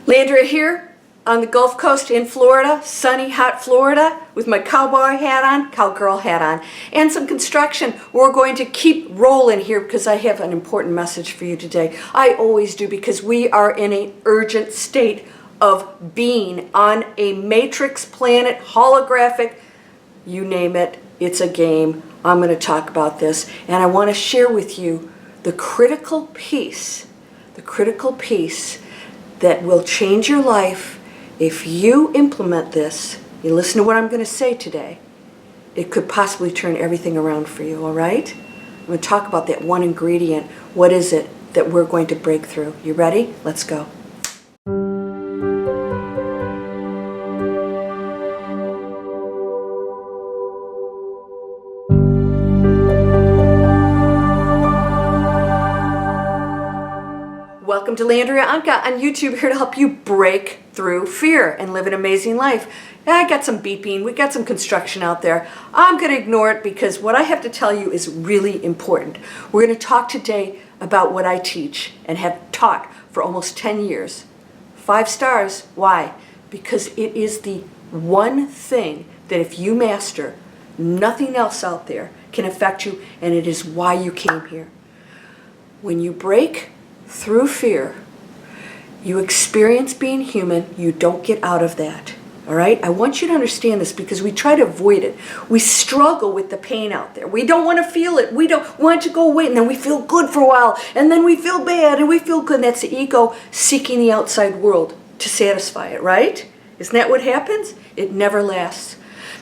Landria here on the Gulf Coast in Florida, sunny, hot Florida, with my cowboy hat on, cowgirl hat on, and some construction. We're going to keep rolling here because I have an important message for you today. I always do, because we are in an urgent state of being on a matrix planet, holographic, you name it, it's a game. I'm going to talk about this, and I want to share with you the critical piece that will change your life if you implement this. You listen to what I'm going to say today. It could possibly turn everything around for you, all right? I'm going to talk about that one ingredient. What is it that we're going to break through? You ready? Let's go. Welcome to Landria Onkka on YouTube, here to help you break through fear and live an amazing life. I got some beeping, we got some construction out there. I'm going to ignore it because what I have to tell you is really important. We're going to talk today about what I teach and have taught for almost 10 years. 5 stars. Why? Because it is the one thing that if you master, nothing else out there can affect you, and it is why you came here. When you break through fear, you experience being human. You don't get out of that. All right? I want you to understand this because we try to avoid it. We struggle with the pain out there. We don't want to feel it. We don't want it to go away, and then we feel good for a while, and then we feel bad, and we feel good. And that's the ego seeking the outside world to satisfy it, right? Isn't that what happens? It never lasts.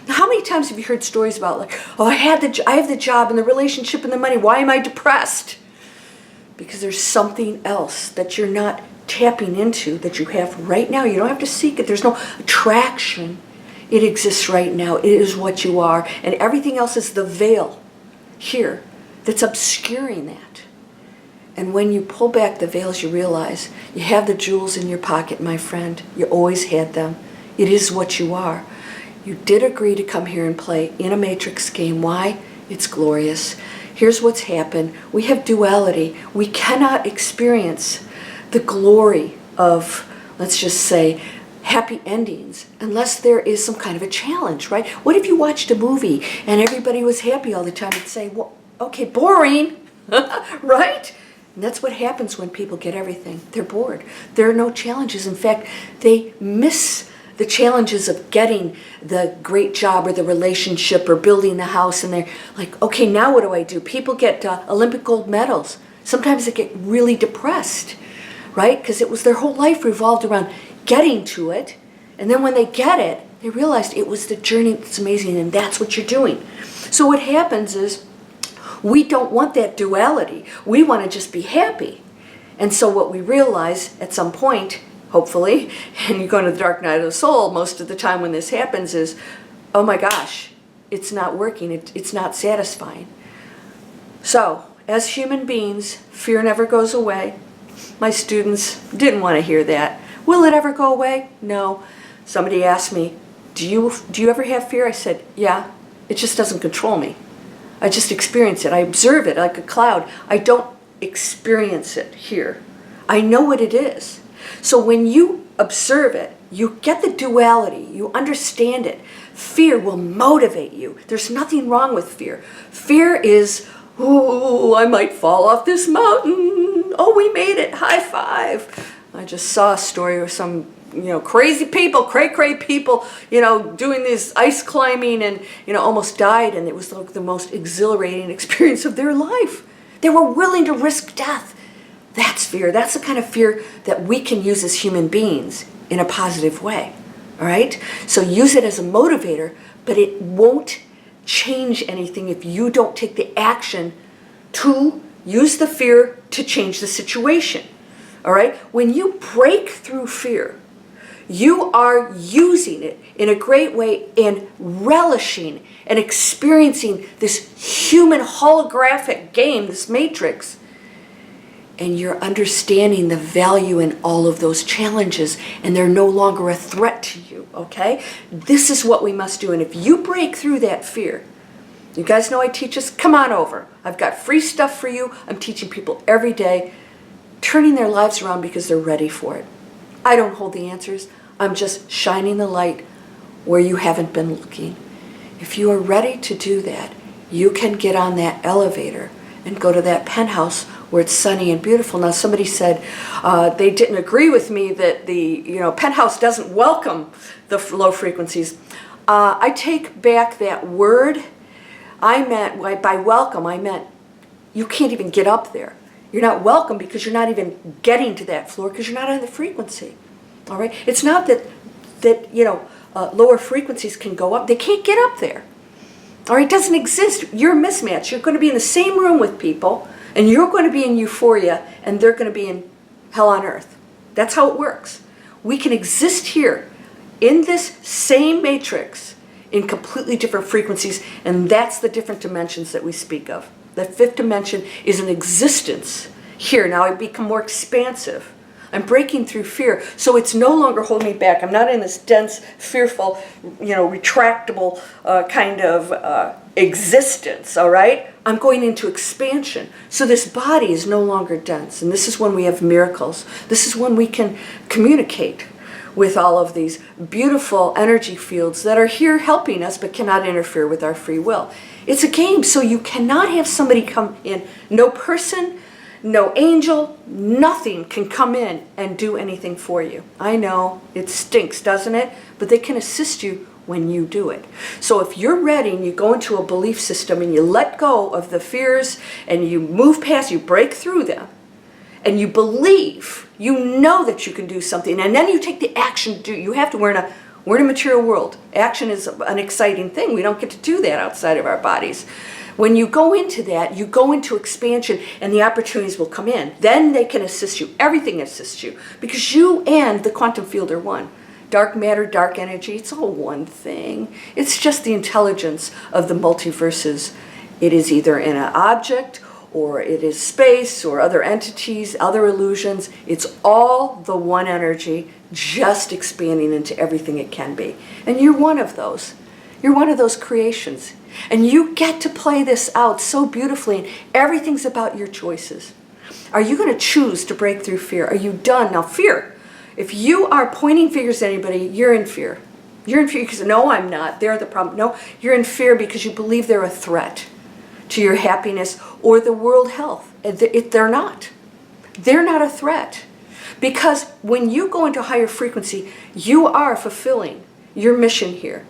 Now, how many times have you heard stories about, like, oh, I have the job and the relationship and the money. Why am I depressed? Because there's something else that you're not tapping into that you have right now. You don't have to seek it. There's no attraction. It exists right now. It is what you are. And everything else is the veil here that's obscuring that. And when you pull back the veils, you realize you have the jewels in your pocket, my friend. You always had them. It is what you are. You did agree to come here and play in a matrix game. Why? It's glorious. Here's what's happened. We have duality. We cannot experience the glory of, let's just say, happy endings unless there is some kind of a challenge, right? What if you watched a movie and everybody was happy all the time? You'd say, well, okay, boring, right? And that's what happens when people get everything. They're bored. There are no challenges. In fact, they miss the challenges of getting the great job or the relationship or building the house, and they're like, okay, now what do I do? People get Olympic gold medals. Sometimes they get really depressed, right? Because it was their whole life revolved around getting to it, and then when they get it, they realized it was the journey that's amazing, and that's what you're doing. So what happens is we don't want that duality. We want to just be happy. And so what we realize at some point, hopefully, and you go into the dark night of the soul most of the time when this happens, is, oh my gosh, it's not working, it's not satisfying. So, as human beings, fear never goes away. My students didn't want to hear that. Will it ever go away? No. Somebody asked me, do you ever have fear? I said, yeah, it just doesn't control me. I just experience it. I observe it like a cloud. I don't experience it here. I know what it is. So when you observe it, you get the duality, you understand it. Fear will motivate you. There's nothing wrong with fear. Fear is, oh, I might fall off this mountain. Oh, we made it, high five. I just saw a story of some, crazy people, cray people, doing this ice climbing and, almost died, and it was like the most exhilarating experience of their life. They were willing to risk death. That's fear. That's the kind of fear that we can use as human beings in a positive way. All right? So use it as a motivator, but it won't change anything if you don't take the action to use the fear to change the situation. All right? When you break through fear, you are using it in a great way and relishing and experiencing this human holographic game, this matrix. And you're understanding the value in all of those challenges, and they're no longer a threat to you, okay? This is what we must do, and if you break through that fear, you guys know I teach us, come on over. I've got free stuff for you. I'm teaching people every day, turning their lives around because they're ready for it. I don't hold the answers. I'm just shining the light where you haven't been looking. If you are ready to do that, you can get on that elevator and go to that penthouse where it's sunny and beautiful. Now, somebody said they didn't agree with me that the penthouse doesn't welcome the low frequencies. I take back that word. I meant, by welcome, I meant you can't even get up there. You're not welcome because you're not even getting to that floor because you're not on the frequency. All right? It's not that lower frequencies can go up. They can't get up there. All right? It doesn't exist. You're a mismatch. You're going to be in the same room with people, and you're going to be in euphoria, and they're going to be in hell on earth. That's how it works. We can exist here in this same matrix in completely different frequencies, and that's the different dimensions that we speak of. The fifth dimension is an existence here. Now I become more expansive. I'm breaking through fear, so it's no longer holding me back. I'm not in this dense, fearful, retractable kind of existence, all right? I'm going into expansion. So this body is no longer dense, and this is when we have miracles. This is when we can communicate with all of these beautiful energy fields that are here helping us but cannot interfere with our free will. It's a game, so you cannot have somebody come in. No person, no angel, nothing can come in and do anything for you. I know, it stinks, doesn't it? But they can assist you when you do it. So if you're ready and you go into a belief system and you let go of the fears and you move past, you break through them, and you believe, you know that you can do something, and then you take the action to do. You have to. We're in a material world. Action is an exciting thing. We don't get to do that outside of our bodies. When you go into that, you go into expansion, and the opportunities will come in. Then they can assist you. Everything assists you, because you and the quantum field are one. Dark matter, dark energy, it's all one thing. It's just the intelligence of the multiverses. It is either in an object, or it is space, or other entities, other illusions. It's all the one energy, just expanding into everything it can be. And you're one of those. You're one of those creations. And you get to play this out so beautifully, and everything's about your choices. Are you going to choose to break through fear? Are you done? Now, fear. If you are pointing fingers at anybody, you're in fear. You're in fear because, no, I'm not. They're the problem. No, you're in fear because you believe they're a threat to your happiness or the world health. They're not. They're not a threat. Because when you go into higher frequency, you are fulfilling your mission here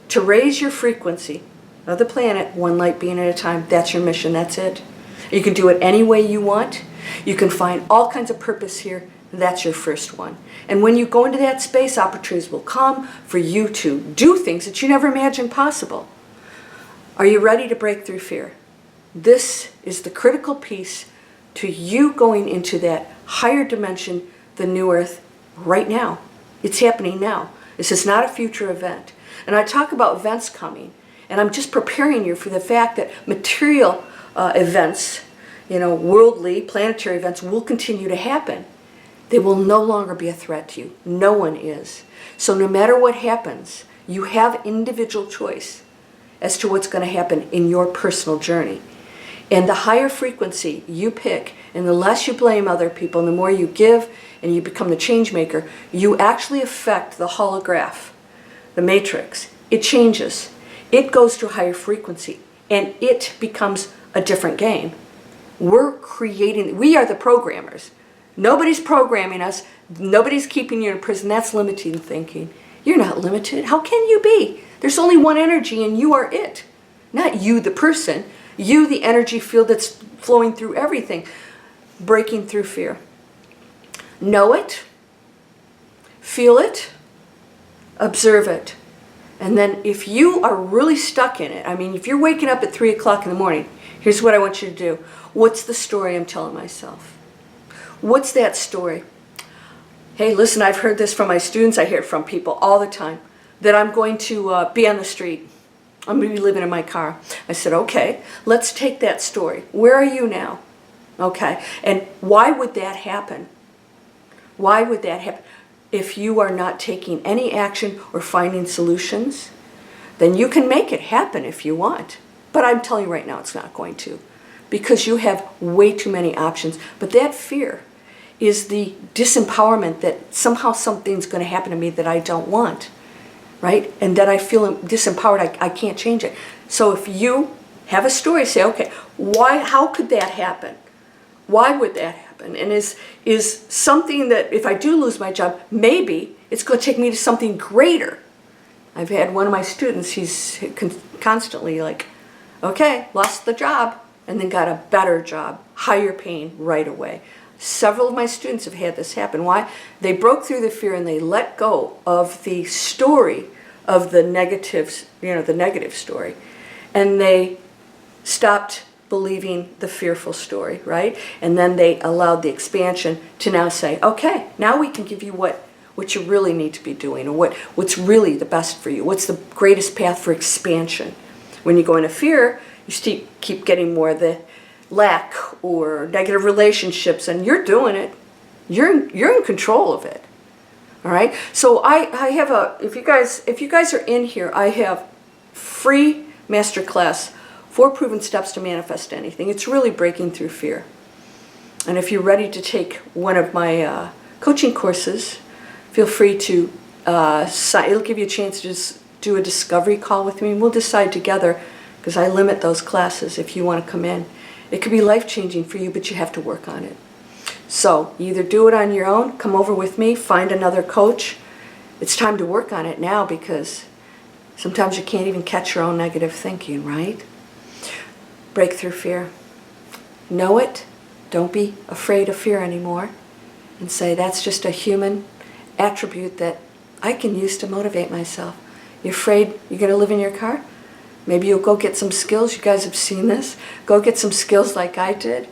to raise your frequency of the planet, one light being at a time. That's your mission. That's it. You can do it any way you want. You can find all kinds of purpose here. That's your first one. And when you go into that space, opportunities will come for you to do things that you never imagined possible. Are you ready to break through fear? This is the critical piece to you going into that higher dimension, the new earth, right now. It's happening now. This is not a future event. And I talk about events coming, and I'm just preparing you for the fact that material events, worldly, planetary events will continue to happen. They will no longer be a threat to you. No one is. So no matter what happens, you have individual choice as to what's going to happen in your personal journey. And the higher frequency you pick, and the less you blame other people, and the more you give, and you become the change maker, you actually affect the holograph, the matrix. It changes. It goes to a higher frequency, and it becomes a different game. We are the programmers. Nobody's programming us. Nobody's keeping you in prison. That's limiting thinking. You're not limited. How can you be? There's only one energy, and you are it. Not you, the person. You, the energy field that's flowing through everything. Breaking through fear. Know it. Feel it. Observe it. And then if you are really stuck in it, if you're waking up at 3 o'clock in the morning, here's what I want you to do. What's the story I'm telling myself? What's that story? Hey, listen, I've heard this from my students. I hear it from people all the time, that I'm going to be on the street. I'm going to be living in my car. I said, okay, let's take that story. Where are you now? Okay, and why would that happen? Why would that happen? If you are not taking any action or finding solutions, then you can make it happen if you want. But I'm telling you right now, it's not going to, because you have way too many options. But that fear is the disempowerment that somehow something's going to happen to me that I don't want, right? And that I feel disempowered, I can't change it. So if you have a story, say, okay, how could that happen? Why would that happen? And is something that if I do lose my job, maybe it's going to take me to something greater. I've had one of my students, he's constantly like, okay, lost the job, and then got a better job, higher paying right away. Several of my students have had this happen. Why? They broke through the fear and they let go of the story of the negatives, the negative story. And they stopped believing the fearful story, right? And then they allowed the expansion to now say, okay, now we can give you what you really need to be doing, or what's really the best for you. What's the greatest path for expansion? When you go into fear, you keep getting more of the lack or negative relationships, and you're doing it. You're in control of it. All right. So I have if you guys are in here, I have free masterclass, 4 proven steps to manifest anything. It's really breaking through fear. And if you're ready to take one of my coaching courses, feel free to it'll give you a chance to just do a discovery call with me, and we'll decide together, because I limit those classes if you want to come in. It could be life-changing for you, but you have to work on it. So either do it on your own, come over with me, find another coach. It's time to work on it now, because sometimes you can't even catch your own negative thinking, right? Break through fear. Know it. Don't be afraid of fear anymore. And say, that's just a human attribute that I can use to motivate myself. You're afraid you're going to live in your car? Maybe you'll go get some skills. You guys have seen this. Go get some skills like I did.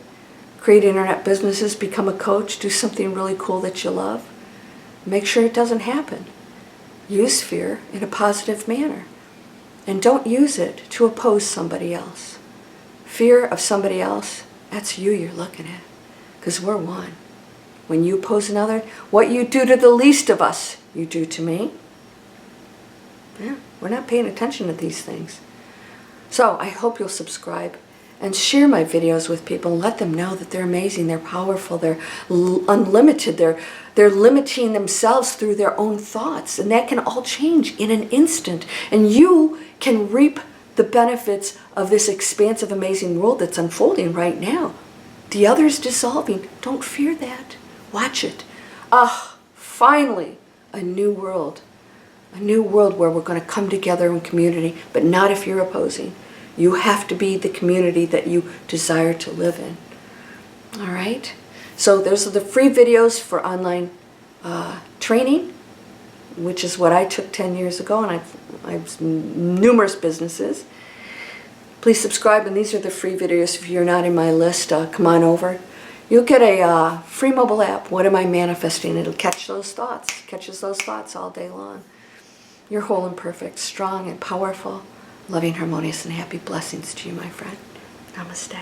Create internet businesses, become a coach, do something really cool that you love. Make sure it doesn't happen. Use fear in a positive manner. And don't use it to oppose somebody else. Fear of somebody else, that's you're looking at. Because we're one. When you oppose another, what you do to the least of us, you do to me. Yeah, we're not paying attention to these things. So I hope you'll subscribe and share my videos with people and let them know that they're amazing, they're powerful, they're unlimited, they're limiting themselves through their own thoughts. And that can all change in an instant. And you can reap the benefits of this expansive, amazing world that's unfolding right now. The other's dissolving. Don't fear that. Watch it. Finally, a new world. A new world where we're going to come together in community, but not if you're opposing. You have to be the community that you desire to live in. All right? So those are the free videos for online training, which is what I took 10 years ago, and I've numerous businesses. Please subscribe, and these are the free videos. If you're not in my list, come on over. You'll get a free mobile app. What am I manifesting? It'll catch those thoughts. Catches those thoughts all day long. You're whole and perfect, strong and powerful, loving, harmonious, and happy. Blessings to you, my friend. Namaste.